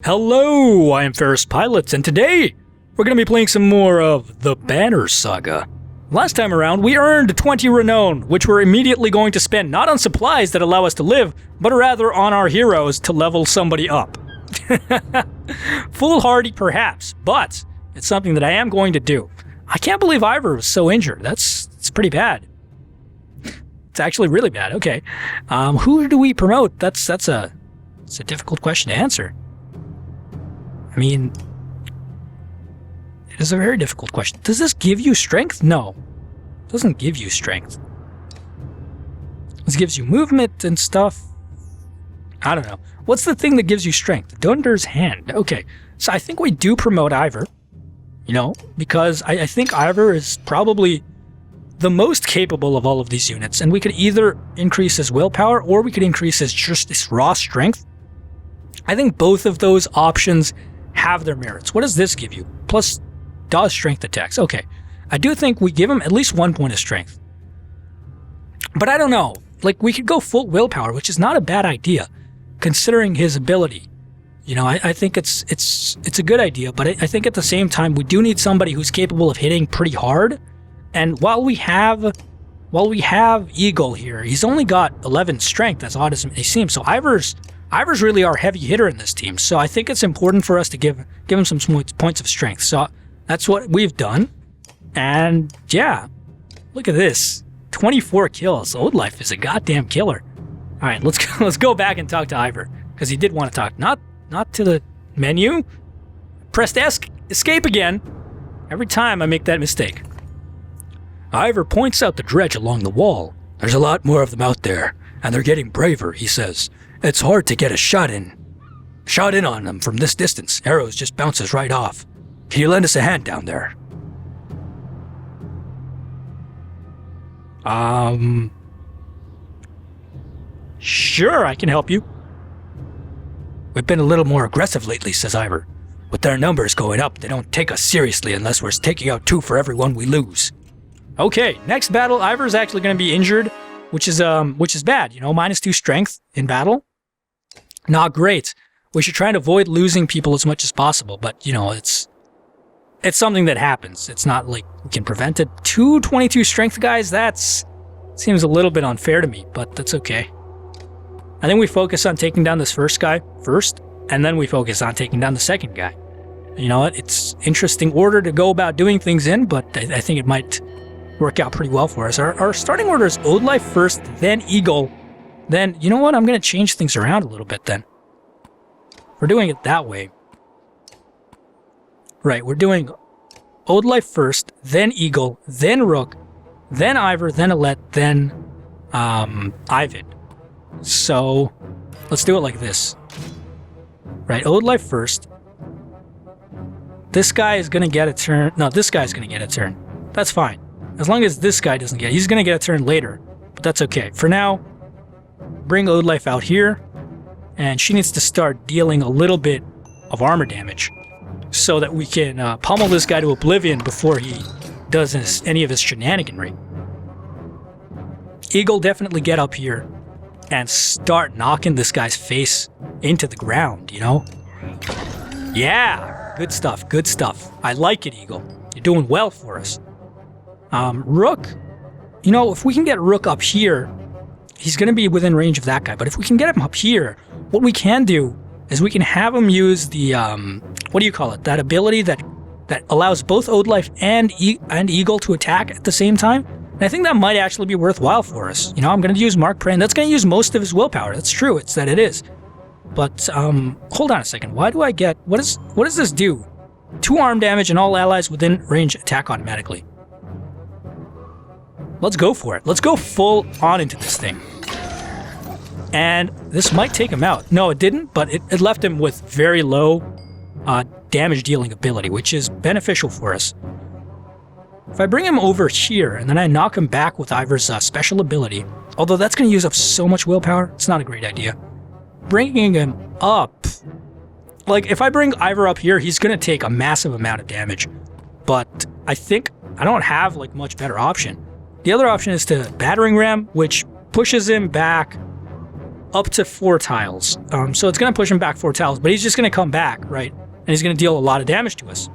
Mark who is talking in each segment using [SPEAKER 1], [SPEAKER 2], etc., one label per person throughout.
[SPEAKER 1] Hello, I am FerrousPilot, and today we're going to be playing some more of the Banner Saga. Last time around, we earned 20 renown, which we're immediately going to spend not on supplies that allow us to live, but rather on our heroes to level somebody up. Foolhardy perhaps, but it's something that I am going to do. I can't believe Iver was so injured. It's pretty bad. It's actually really bad. Okay. Who do we promote? It's a difficult question to answer. I mean, it is a very difficult question. Does this give you strength? No. It doesn't give you strength. This gives you movement and stuff. I don't know. What's the thing that gives you strength? Dunder's Hand. Okay. So I think we do promote Iver. You know, because I think Iver is probably the most capable of all of these units. And we could either increase his willpower or we could increase his raw strength. I think both of those options have their merits. What does this give you? Plus does strength attacks. Okay. I do think we give him at least 1 point of strength. But I don't know. Like, we could go full willpower, which is not a bad idea, considering his ability. You know, I think it's a good idea, but I think at the same time, we do need somebody who's capable of hitting pretty hard. And while we have Egil here, he's only got 11 strength, as odd as it may seem. So Iver's really our heavy hitter in this team, so I think it's important for us to give him some points of strength. So that's what we've done, and yeah, look at this, 24 kills. Oddlief is a goddamn killer. All right, let's go back and talk to Iver because he did want to talk. Not to the menu. Pressed escape again. Every time I make that mistake. Iver points out the dredge along the wall. There's a lot more of them out there, and they're getting braver, he says. It's hard to get a shot in on them from this distance. Arrows just bounces right off. Can you lend us a hand down there? Sure, I can help you. We've been a little more aggressive lately, says Iver. With their numbers going up, they don't take us seriously unless we're taking out 2 for every 1 we lose. Okay, next battle, Iver's actually going to be injured, which is bad. You know, -2 strength in battle. Not great. We should try and avoid losing people as much as possible, but you know, it's something that happens. It's not like we can prevent it. 222 strength guys, that seems a little bit unfair to me, but that's okay. I think we focus on taking down this first guy first, and then we focus on taking down the second guy. You know what? It's interesting order to go about doing things in, but I think it might work out pretty well for us. Our starting order is Oddlief first, then Egil. Then, you know what? I'm going to change things around a little bit then. We're doing it that way. Right, we're doing Oddlief first, then Egil, then Rook, then Iver, then Alette, then Ivan. So, let's do it like this. Right, Oddlief first. This guy is going to get a turn. No, this guy's going to get a turn. That's fine. As long as this guy doesn't get it. He's going to get a turn later, but that's okay. For now, bring Oddlief out here, and she needs to start dealing a little bit of armor damage so that we can pummel this guy to oblivion before he does any of his shenaniganry. Egil, definitely get up here and start knocking this guy's face into the ground, you know? Yeah, good stuff, good stuff. I like it, Egil. You're doing well for us. Rook, you know, if we can get Rook up here, he's going to be within range of that guy. But if we can get him up here, what we can do is we can have him use the, what do you call it? That ability that allows both Oddlief and Egil to attack at the same time. And I think that might actually be worthwhile for us. You know, I'm going to use Mark Prey, and that's going to use most of his willpower. That's true. It's that it is. But, hold on a second. Why do I get, what does this do? 2 arm damage and all allies within range attack automatically. Let's go for it. Let's go full on into this thing. And this might take him out. No, it didn't, but it left him with very low damage dealing ability, which is beneficial for us. If I bring him over here and then I knock him back with Iver's special ability, although that's going to use up so much willpower, it's not a great idea. Bringing him up, like if I bring Iver up here, he's going to take a massive amount of damage. But I think I don't have like much better option. The other option is to battering ram, which pushes him back up to 4 tiles. So it's going to push him back 4 tiles, but he's just going to come back, right? And he's going to deal a lot of damage to us.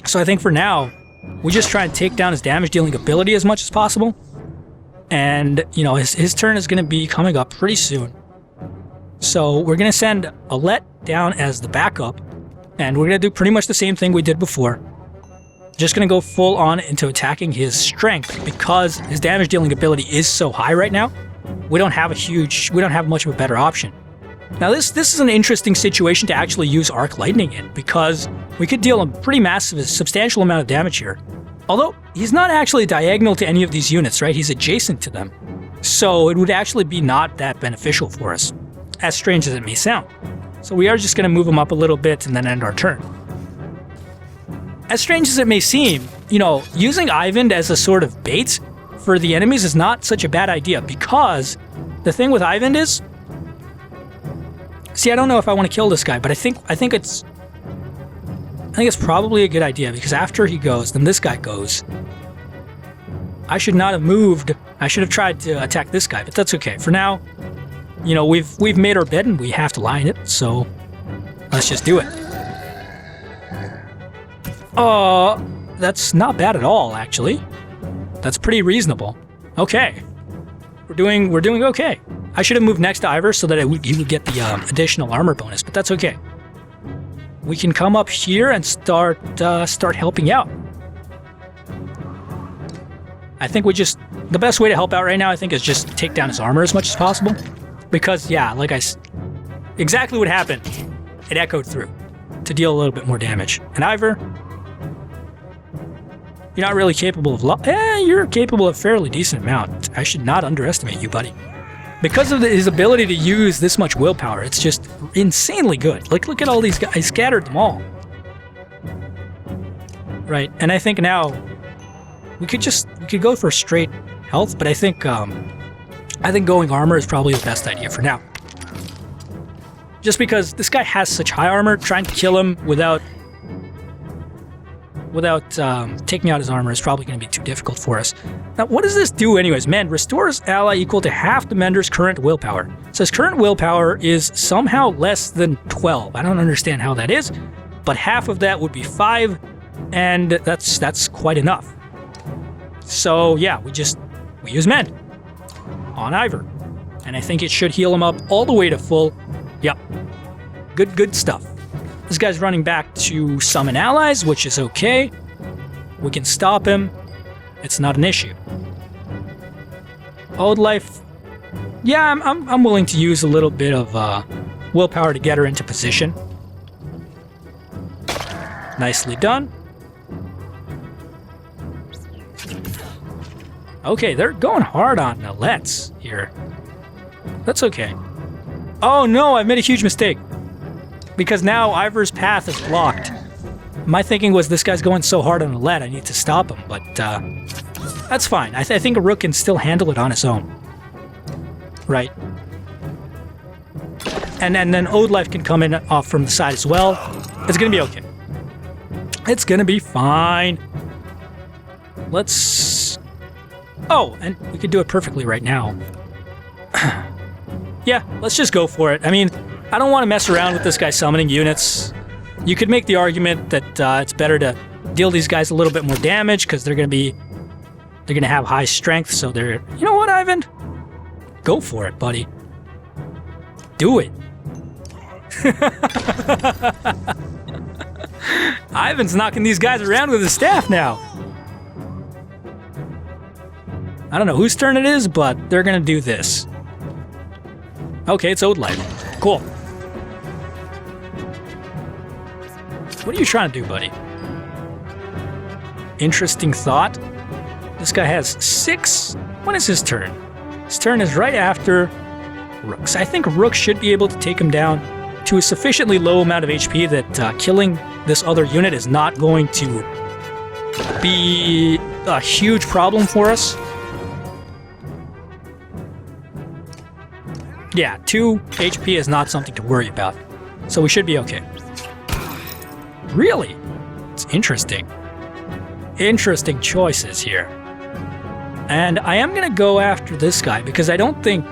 [SPEAKER 1] So I think for now, we just try and take down his damage-dealing ability as much as possible. And, you know, his turn is going to be coming up pretty soon. So we're going to send Alette down as the backup. And we're going to do pretty much the same thing we did before. Just going to go full on into attacking his strength because his damage-dealing ability is so high right now. We don't have much of a better option. Now this is an interesting situation to actually use Arc Lightning in because we could deal a pretty massive, substantial amount of damage here. Although he's not actually diagonal to any of these units, right? He's adjacent to them. So it would actually be not that beneficial for us, as strange as it may sound. So we are just going to move him up a little bit and then end our turn. As strange as it may seem, you know, using Ivan as a sort of bait for the enemies is not such a bad idea because the thing with Ivan is, see, I don't know if I want to kill this guy, but I think it's probably a good idea because after he goes, then this guy goes. I should not have moved. I should have tried to attack this guy, but that's okay. For now, you know, we've made our bed and we have to lie in it, so let's just do it. That's not bad at all, actually. That's pretty reasonable. Okay. We're doing okay. I should have moved next to Iver so that he would get the additional armor bonus, but that's okay. We can come up here and start helping out. I think the best way to help out right now, I think, is just take down his armor as much as possible. Because, yeah, exactly what happened. It echoed through to deal a little bit more damage. And Iver, you're not really capable of you're capable of a fairly decent amount. I should not underestimate you, buddy. Because of his ability to use this much willpower, it's just insanely good. Like, look at all these guys. I scattered them all. Right, and I think now we could go for straight health, but I think going armor is probably the best idea for now. Just because this guy has such high armor, trying to kill him without taking out his armor is probably going to be too difficult for us. Now, what does this do anyways? Mend restores ally equal to half the mender's current willpower. It says current willpower is somehow less than 12. I don't understand how that is, but half of that would be 5, and that's quite enough. So yeah, we use Mend on Iver, and I think it should heal him up all the way to full. Yep, good stuff. This guy's running back to summon allies, which is okay. We can stop him. It's not an issue. Oddlief, yeah, I'm willing to use a little bit of willpower to get her into position. Nicely done. Okay, they're going hard on Alette here. That's okay. Oh no, I've made a huge mistake. Because now Iver's path is blocked. My thinking was this guy's going so hard on Alette, I need to stop him, but that's fine. I think a Rook can still handle it on his own. Right. And then Oddlief can come in off from the side as well. It's going to be okay. It's going to be fine. Let's... Oh, and we could do it perfectly right now. Yeah, let's just go for it. I mean, I don't want to mess around with this guy summoning units. You could make the argument that it's better to deal these guys a little bit more damage because they're going to have high strength, so they're... You know what, Ivan? Go for it, buddy. Do it. Ivan's knocking these guys around with his staff now. I don't know whose turn it is, but they're going to do this. Okay, it's Oddlief. Cool. What are you trying to do, buddy? Interesting thought. This guy has 6. When is his turn? His turn is right after Rook's. I think Rook should be able to take him down to a sufficiently low amount of HP that killing this other unit is not going to be a huge problem for us. Yeah, 2 HP is not something to worry about, so we should be okay. Really? It's interesting. Interesting choices here. And I am going to go after this guy because I don't think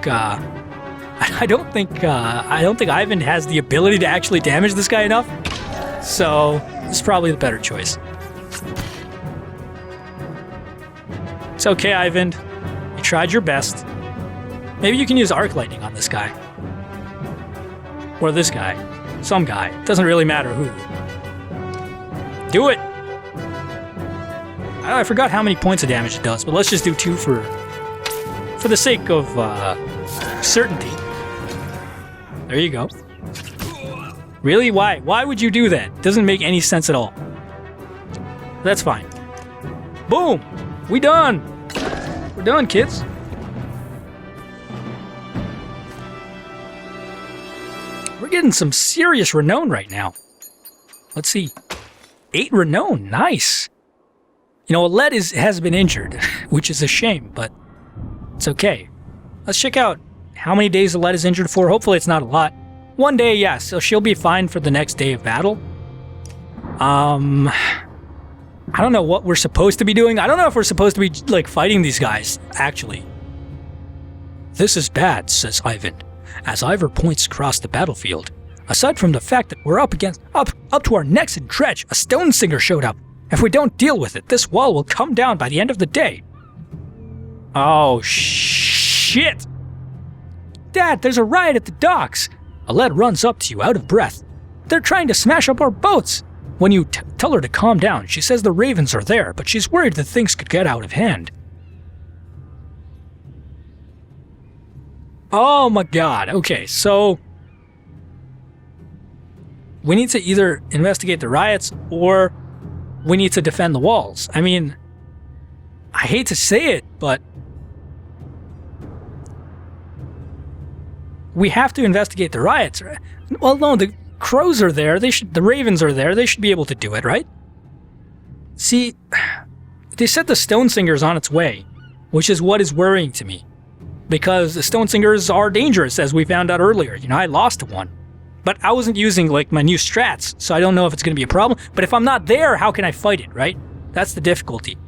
[SPEAKER 1] I don't think Ivan has the ability to actually damage this guy enough. So this is probably the better choice. It's okay, Ivan. You tried your best. Maybe you can use arc lightning on this guy. Or this guy. Some guy. Doesn't really matter who. Do it! I forgot how many points of damage it does, but let's just do 2 for the sake of certainty. There you go. Really? Why? Why would you do that? Doesn't make any sense at all. That's fine. Boom! We done! We're done, kids. We're getting some serious renown right now. Let's see. 8 renown. Nice. You know, Alette has been injured, which is a shame, but it's okay. Let's check out how many days Alette is injured for. Hopefully it's not a lot. 1 day, yes, so she'll be fine for the next day of battle. I don't know what we're supposed to be doing. I don't know if we're supposed to be, like, fighting these guys, actually. This is bad, says Ivan, as Iver points across the battlefield. Aside from the fact that we're up to our necks in Dredge, a stone singer showed up. If we don't deal with it, this wall will come down by the end of the day. Oh, shit! Dad, there's a riot at the docks! Alette runs up to you out of breath. They're trying to smash up our boats! When you tell her to calm down, she says the ravens are there, but she's worried that things could get out of hand. Oh my god, okay, so we need to either investigate the riots or we need to defend the walls. I mean, I hate to say it, but we have to investigate the riots. Well, no, the crows are there. The ravens are there. They should be able to do it, right? See, they said the stone singer's on its way, which is what is worrying to me. Because the stone singers are dangerous, as we found out earlier. You know, I lost to one. But I wasn't using, like, my new strats, so I don't know if it's going to be a problem. But if I'm not there, how can I fight it, right? That's the difficulty.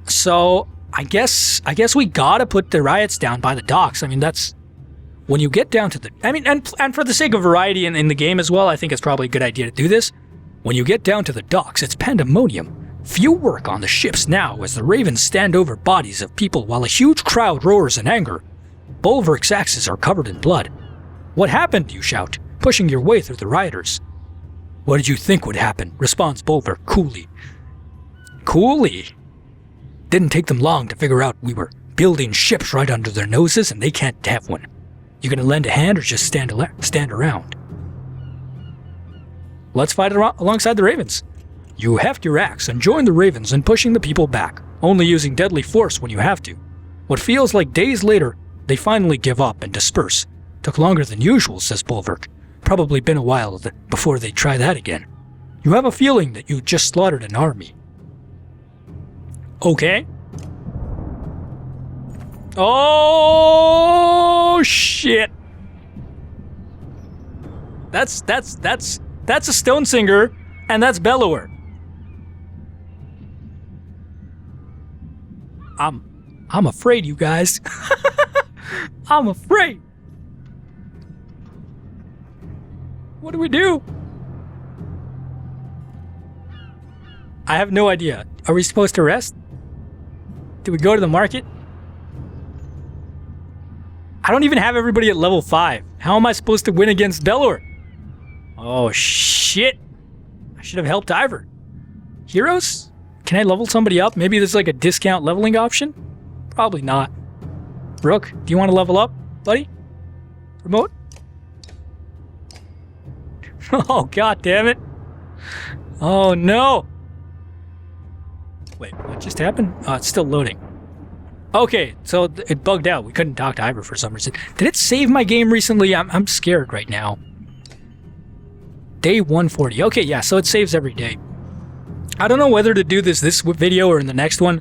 [SPEAKER 1] So, I guess we gotta put the riots down by the docks. I mean, that's... When you get down to the... I mean, and for the sake of variety in the game as well, I think it's probably a good idea to do this. When you get down to the docks, it's pandemonium. Few work on the ships now as the ravens stand over bodies of people while a huge crowd roars in anger. Bolverk's axes are covered in blood. What happened, you shout, pushing your way through the rioters. What did you think would happen? Responds Bolverk coolly. Coolly? Didn't take them long to figure out we were building ships right under their noses and they can't have one. You gonna lend a hand or just stand around? Let's fight alongside the ravens. You heft your axe and join the ravens in pushing the people back, only using deadly force when you have to. What feels like days later, they finally give up and disperse. Took longer than usual, says Bolverk. Probably been a while before they try that again. You have a feeling that you just slaughtered an army. Okay. Oh shit. That's a stone singer, and that's Bellower. I'm afraid, you guys. I'm afraid. What do we do? I have no idea. Are we supposed to rest? Do we go to the market? I don't even have everybody at level 5. How am I supposed to win against Bellower? Oh shit. I should have helped Iver. Heroes? Can I level somebody up? Maybe there's like a discount leveling option? Probably not. Rook, do you want to level up, buddy? Remote? Oh, god damn it. Oh no. Wait, what just happened? Oh, it's still loading. Okay, so it bugged out. We couldn't talk to Iver for some reason. Did it save my game recently? I'm scared right now. Day 140. Okay, yeah, so it saves every day. I don't know whether to do this video or in the next one.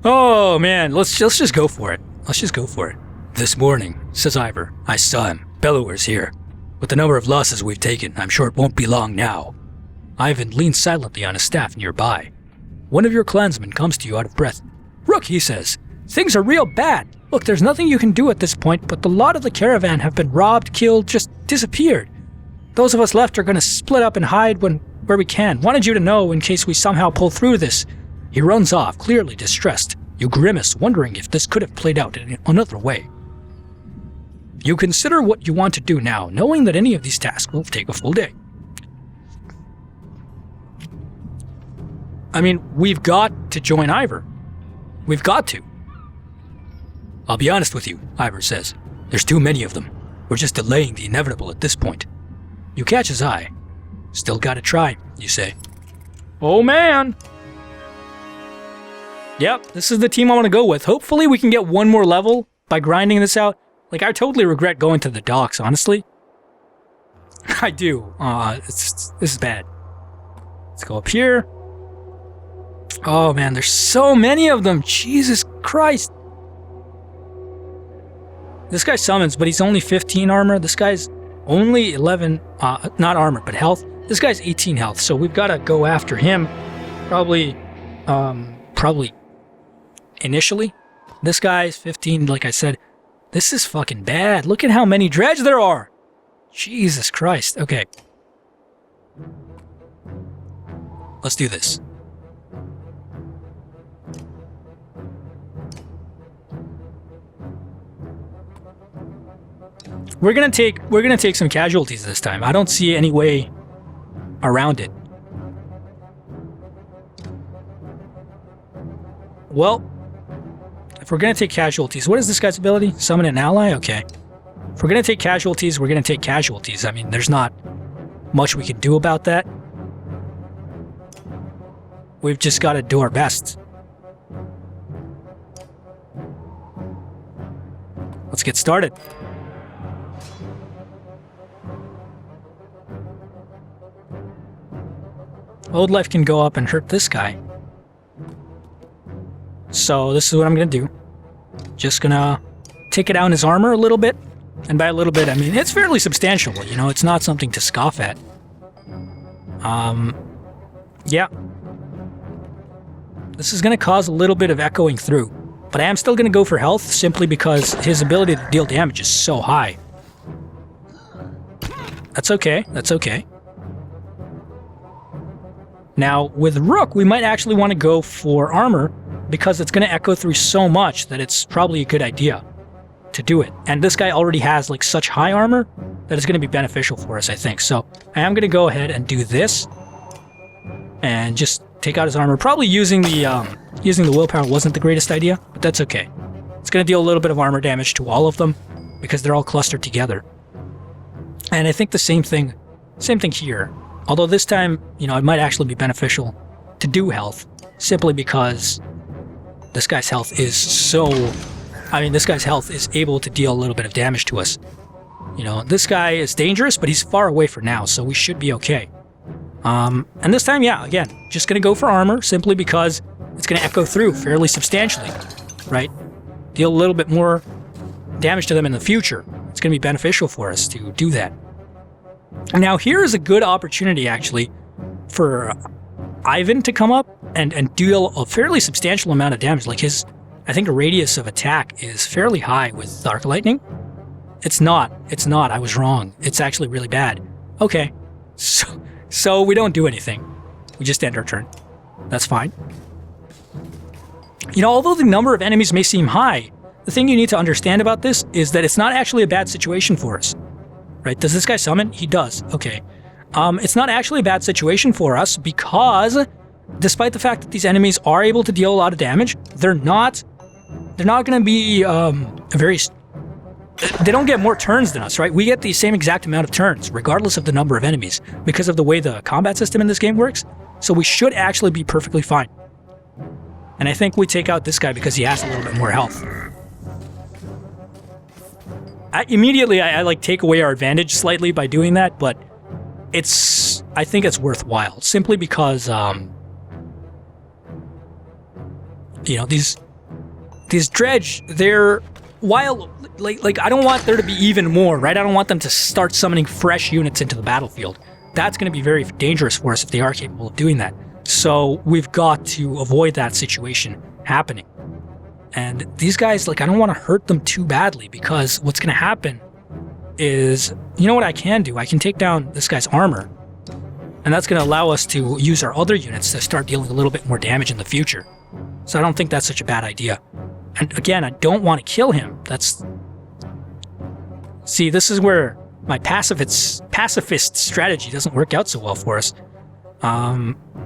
[SPEAKER 1] Oh man, let's just go for it. Let's just go for it. This morning, says Iver, I saw him. Bellower's here. With the number of losses we've taken, I'm sure it won't be long now. Ivan leans silently on a staff nearby. One of your clansmen comes to you out of breath. Rook, he says, things are real bad. Look, there's nothing you can do at this point, but the lot of the caravan have been robbed, killed, just disappeared. Those of us left are going to split up and hide where we can. Wanted you to know in case we somehow pull through this. He runs off, clearly distressed. You grimace, wondering if this could have played out in another way. You consider what you want to do now, knowing that any of these tasks will take a full day. I mean, we've got to join Iver. We've got to. I'll be honest with you, Iver says. There's too many of them. We're just delaying the inevitable at this point. You catch his eye. Still gotta try, you say. Oh man! Yep, this is the team I want to go with. Hopefully we can get one more level by grinding this out. Like, I totally regret going to the docks, honestly. I do. This is bad. Let's go up here. Oh man, there's so many of them. Jesus Christ. This guy summons, but he's only 15 armor. This guy's only 11, not armor, but health. This guy's 18 health, so we've got to go after him. Probably initially. This guy's 15, like I said. This is fucking bad. Look at how many dredge there are. Jesus Christ. Okay. Let's do this. We're gonna take some casualties this time. I don't see any way around it. Well, if we're gonna take casualties, what is this guy's ability? Summon an ally? Okay. If we're gonna take casualties, we're gonna take casualties. I mean, there's not much we can do about that. We've just got to do our best. Let's get started. Oddlief can go up and hurt this guy. So this is what I'm going to do. Just going to take it out in his armor a little bit. And by a little bit, I mean, it's fairly substantial. You know, it's not something to scoff at. Yeah. This is going to cause a little bit of echoing through. But I am still going to go for health, simply because his ability to deal damage is so high. That's okay. That's okay. Now, with Rook, we might actually want to go for armor, because it's going to echo through so much that it's probably a good idea to do it. And this guy already has like such high armor that it's going to be beneficial for us, I think. So I am going to go ahead and do this and just take out his armor. Probably using the willpower wasn't the greatest idea, but that's okay. It's going to deal a little bit of armor damage to all of them because they're all clustered together. And I think the same thing here. Although this time, you know, it might actually be beneficial to do health, simply because this guy's health is this guy's health is able to deal a little bit of damage to us. You know, this guy is dangerous, but he's far away for now, so we should be okay. And this time, yeah, again, just gonna go for armor, simply because it's gonna echo through fairly substantially, right? Deal a little bit more damage to them in the future. It's gonna be beneficial for us to do that. Now, here is a good opportunity, actually, for Ivan to come up and deal a fairly substantial amount of damage. Like his, I think, radius of attack is fairly high with Arc Lightning. It's not. I was wrong. It's actually really bad. Okay. So we don't do anything. We just end our turn. That's fine. You know, although the number of enemies may seem high, the thing you need to understand about this is that it's not actually a bad situation for us. Right? Does this guy summon? He does. Okay. It's not actually a bad situation for us because, despite the fact that these enemies are able to deal a lot of damage, they're not going to be they don't get more turns than us, right? We get the same exact amount of turns, regardless of the number of enemies, because of the way the combat system in this game works. So we should actually be perfectly fine. And I think we take out this guy because he has a little bit more health. Immediately, I like take away our advantage slightly by doing that, but I think it's worthwhile, simply because, you know, these Dredge, while I don't want there to be even more, right? I don't want them to start summoning fresh units into the battlefield. That's going to be very dangerous for us if they are capable of doing that. So we've got to avoid that situation happening. And these guys, like, I don't want to hurt them too badly, because what's going to happen is, you know what I can do? I can take down this guy's armor, and that's going to allow us to use our other units to start dealing a little bit more damage in the future. So I don't think that's such a bad idea. And again, I don't want to kill him. See, this is where my pacifist strategy doesn't work out so well for us.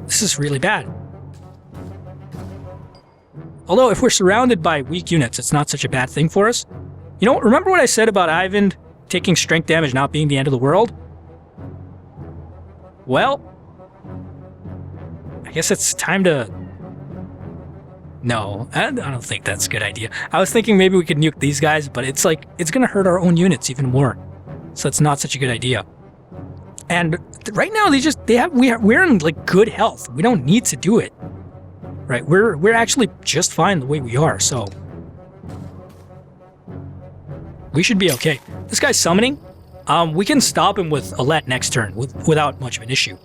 [SPEAKER 1] This is really bad. Although, if we're surrounded by weak units, it's not such a bad thing for us. You know, remember what I said about Ivan taking strength damage not being the end of the world? Well, I guess it's time to... No, I don't think that's a good idea. I was thinking maybe we could nuke these guys, but it's like, it's going to hurt our own units even more. So it's not such a good idea. And right now, we're in like good health. We don't need to do it. Right, we're actually just fine the way we are, so we should be okay. This guy's summoning. We can stop him with Alette next turn without much of an issue.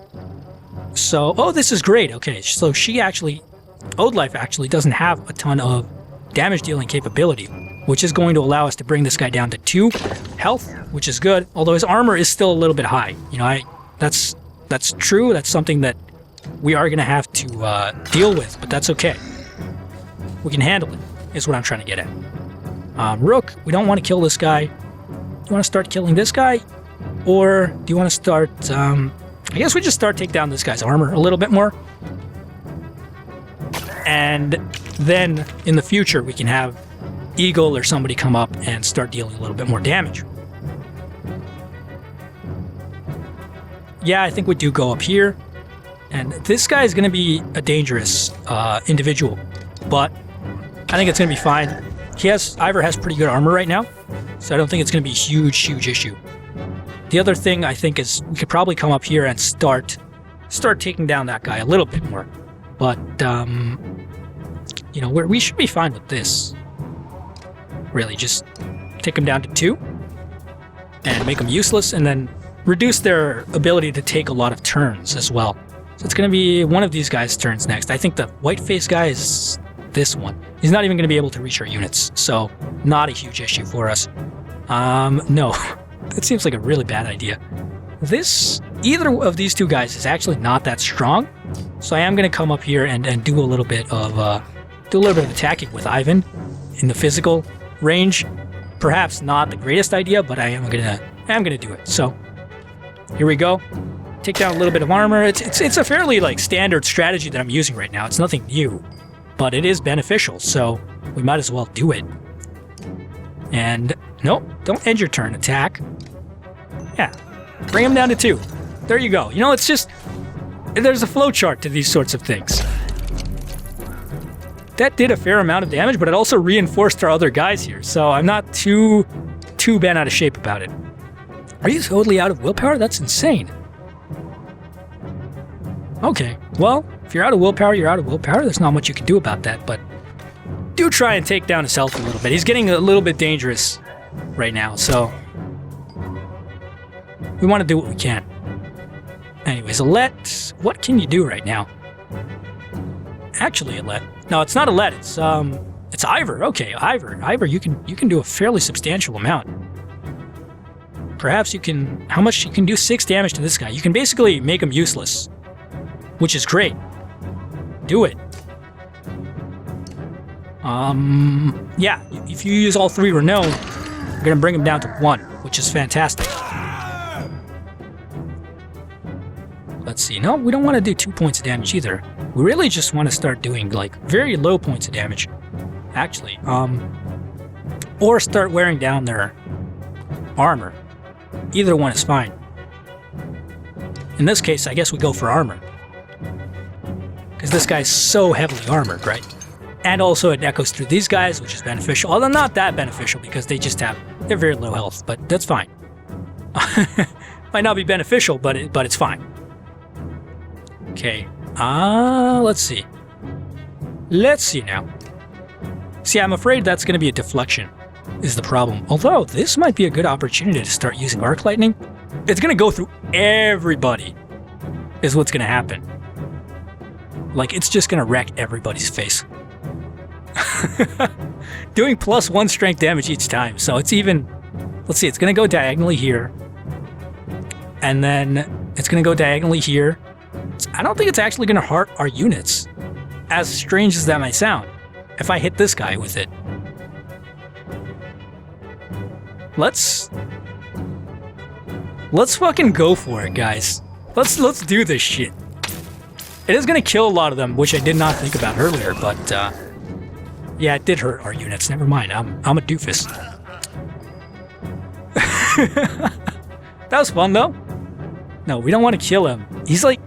[SPEAKER 1] So, oh, this is great. Okay, so Oddlief actually doesn't have a ton of damage dealing capability, which is going to allow us to bring this guy down to 2 health, which is good. Although his armor is still a little bit high. You know, that's true. That's something that we are going to have to deal with, but that's okay. We can handle it, is what I'm trying to get at. Rook, we don't want to kill this guy. Do you want to start killing this guy? Or do you want to start... I guess we just take down this guy's armor a little bit more. And then, in the future, we can have Egil or somebody come up and start dealing a little bit more damage. Yeah, I think we do go up here. And this guy is going to be a dangerous individual, but I think it's going to be fine. Iver has pretty good armor right now, so I don't think it's going to be a huge issue. The other thing I think is we could probably come up here and start taking down that guy a little bit more. But, you know, we should be fine with this. Really, just take him down to 2 and make them useless, and then reduce their ability to take a lot of turns as well. So it's going to be one of these guys' turns next. I think the white-faced guy is this one. He's not even going to be able to reach our units, so not a huge issue for us. No, that seems like a really bad idea. Either of these 2 guys is actually not that strong, so I am going to come up here and do a little bit of attacking with Ivan in the physical range. Perhaps not the greatest idea, but I am gonna do it. So here we go. Take down a little bit of armor. It's a fairly like standard strategy that I'm using right now. It's nothing new, but it is beneficial, so we might as well do it. And nope, don't end your turn. Attack. Yeah, bring him down to 2. There you go. You know, it's just there's a flowchart to these sorts of things. That did a fair amount of damage, but it also reinforced our other guys here, so I'm not too bent out of shape about it. Are you totally out of willpower? That's insane. Okay, well, if you're out of willpower, you're out of willpower. There's not much you can do about that, but do try and take down his health a little bit. He's getting a little bit dangerous right now, so we want to do what we can. Anyways, Alette, what can you do right now? Actually, Alette. No, it's not Alette. It's Iver. Okay, Iver, you can do a fairly substantial amount. Perhaps you can... How much you can do? 6 damage to this guy. You can basically make him useless, which is great. Do it. Yeah, if you use all 3 Renault, you're going to bring him down to 1, which is fantastic. Let's see. No, we don't want to do 2 points of damage either. We really just want to start doing, like, very low points of damage, actually. Or start wearing down their armor. Either one is fine. In this case, I guess we go for armor. Because this guy's so heavily armored, right? And also it echoes through these guys, which is beneficial. Although not that beneficial, because they're very low health, but that's fine. Might not be beneficial, but it's fine. Okay. Let's see. Let's see now. See, I'm afraid that's going to be a deflection, is the problem. Although, this might be a good opportunity to start using arc lightning. It's going to go through everybody, is what's going to happen. Like, it's just going to wreck everybody's face. doing +1 strength damage each time. So it's even... Let's see, it's going to go diagonally here. And then it's going to go diagonally here. I don't think it's actually going to hurt our units. As strange as that might sound. If I hit this guy with it. Let's fucking go for it, guys. Let's do this shit. It is going to kill a lot of them, which I did not think about earlier, but yeah, it did hurt our units. Never mind. I'm a doofus. That was fun, though. No, we don't want to kill him. He's like...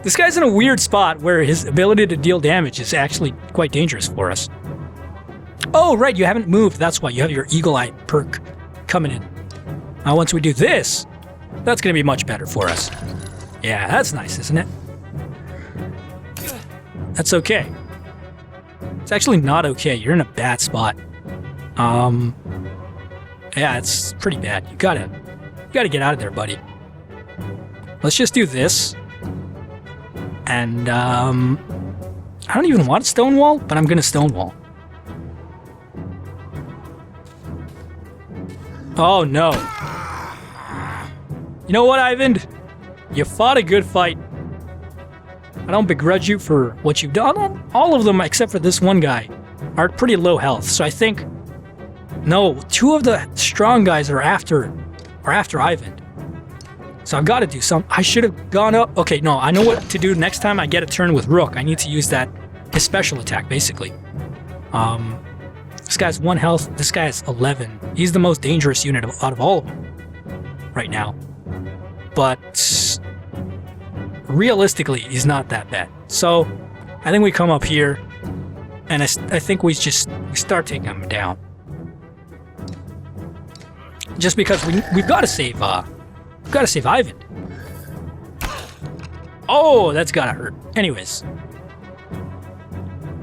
[SPEAKER 1] This guy's in a weird spot where his ability to deal damage is actually quite dangerous for us. Oh, right, you haven't moved. That's why you have your Eagle Eye perk coming in. Now, once we do this, that's going to be much better for us. Yeah, that's nice, isn't it? That's okay. It's actually not okay. You're in a bad spot. Yeah, it's pretty bad. You gotta get out of there, buddy. Let's just do this. And, I don't even want Stonewall, but I'm gonna Stonewall. Oh, no. You know what, Ivan? You fought a good fight. I don't begrudge you for what you've done. All of them, except for this one guy, are pretty low health. So I think... No, 2 of the strong guys are after Ivan. So I've got to do something. I should have gone up. Okay, no, I know what to do next time I get a turn with Rook. I need to use his special attack, basically. This guy's 1 health. This guy has 11. He's the most dangerous unit out of all of them right now. But realistically, he's not that bad. So I think we come up here, and I think we start taking him down. Just because we've got to save Ivan. Oh, that's gotta hurt. Anyways,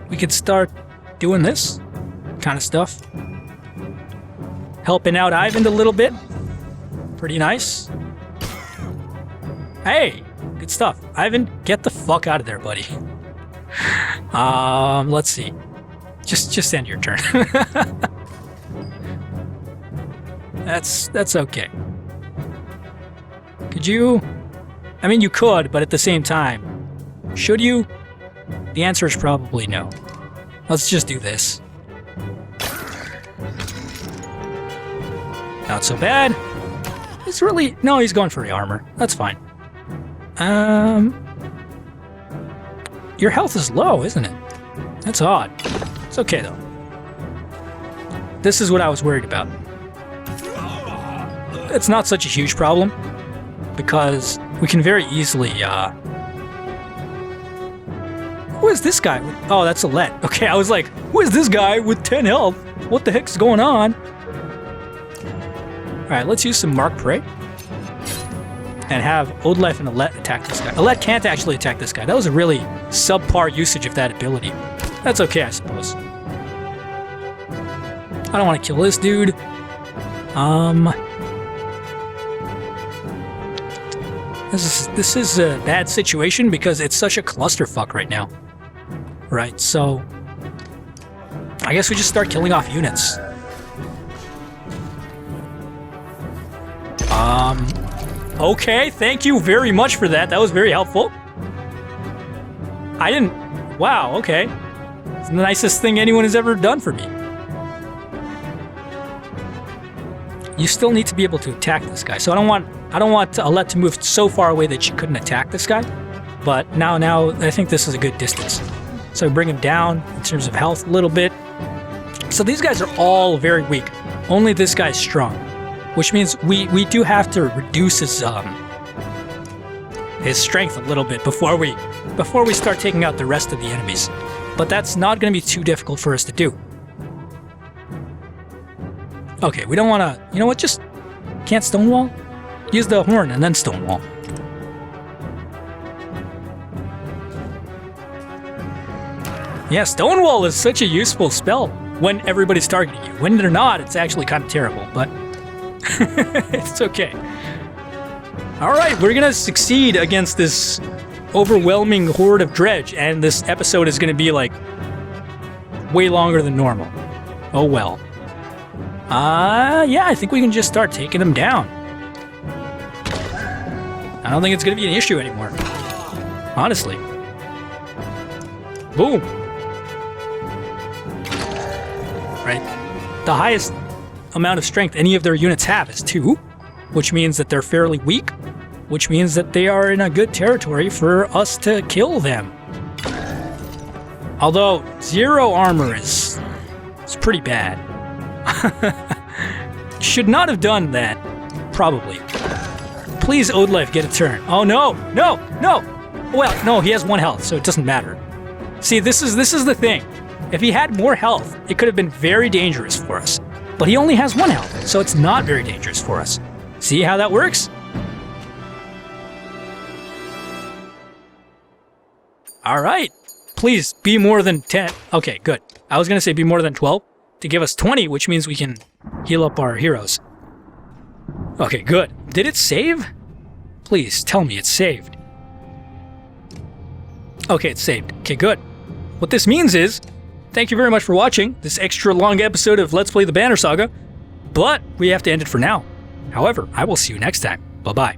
[SPEAKER 1] we could start doing this kind of stuff. Helping out Ivan a little bit. Pretty nice. Hey, good stuff. Ivan, get the fuck out of there, buddy. Let's see. Just end your turn. That's okay. Could you? I mean, you could, but at the same time, should you? The answer is probably no. Let's just do this. Not so bad. It's really... No, he's going for the armor. That's fine. Your health is low, isn't it? That's odd. It's okay, though. This is what I was worried about. It's not such a huge problem, because we can very easily, Who is this guy? Oh, that's Alette. Okay, I was like, who is this guy with 10 health? What the heck's going on? Alright, let's use some Mark Prey. And have Oddlief and Alette attack this guy. Alette can't actually attack this guy. That was a really subpar usage of that ability. That's okay, I suppose. I don't want to kill this dude. This is a bad situation because it's such a clusterfuck right now. Right, so... I guess we just start killing off units. Okay, thank you very much for that. That was very helpful. I didn't... Wow, okay. It's the nicest thing anyone has ever done for me. You still need to be able to attack this guy. So I don't want Alette to move so far away that she couldn't attack this guy. But now I think this is a good distance. So bring him down in terms of health a little bit. So these guys are all very weak. Only this guy's strong. Which means we do have to reduce his strength a little bit before we start taking out the rest of the enemies. But that's not going to be too difficult for us to do. Okay, we don't want to... You know what? Just... Can't Stonewall? Use the horn and then Stonewall. Yeah, Stonewall is such a useful spell when everybody's targeting you. When they're not, it's actually kind of terrible, but... it's okay. Alright, we're gonna succeed against this overwhelming horde of Dredge, and this episode is gonna be, like, way longer than normal. Oh well. Yeah, I think we can just start taking them down. I don't think it's going to be an issue anymore. Honestly. Boom. Right. The highest amount of strength any of their units have is 2, which means that they're fairly weak, which means that they are in a good territory for us to kill them. Although 0 armor is pretty bad. Should not have done that, probably. Please, Oddlief, get a turn. Oh no, no, no! Well, no, he has 1 health, so it doesn't matter. See, this is the thing. If he had more health, it could have been very dangerous for us. But he only has 1 health, so it's not very dangerous for us. See how that works? All right. Please be more than 10. Okay, good. I was going to say be more than 12 to give us 20, which means we can heal up our heroes. Okay, good. Did it save? Please tell me it's saved. Okay, it's saved. Okay, good. What this means is, thank you very much for watching this extra long episode of Let's Play the Banner Saga, but we have to end it for now. However, I will see you next time. Bye-bye.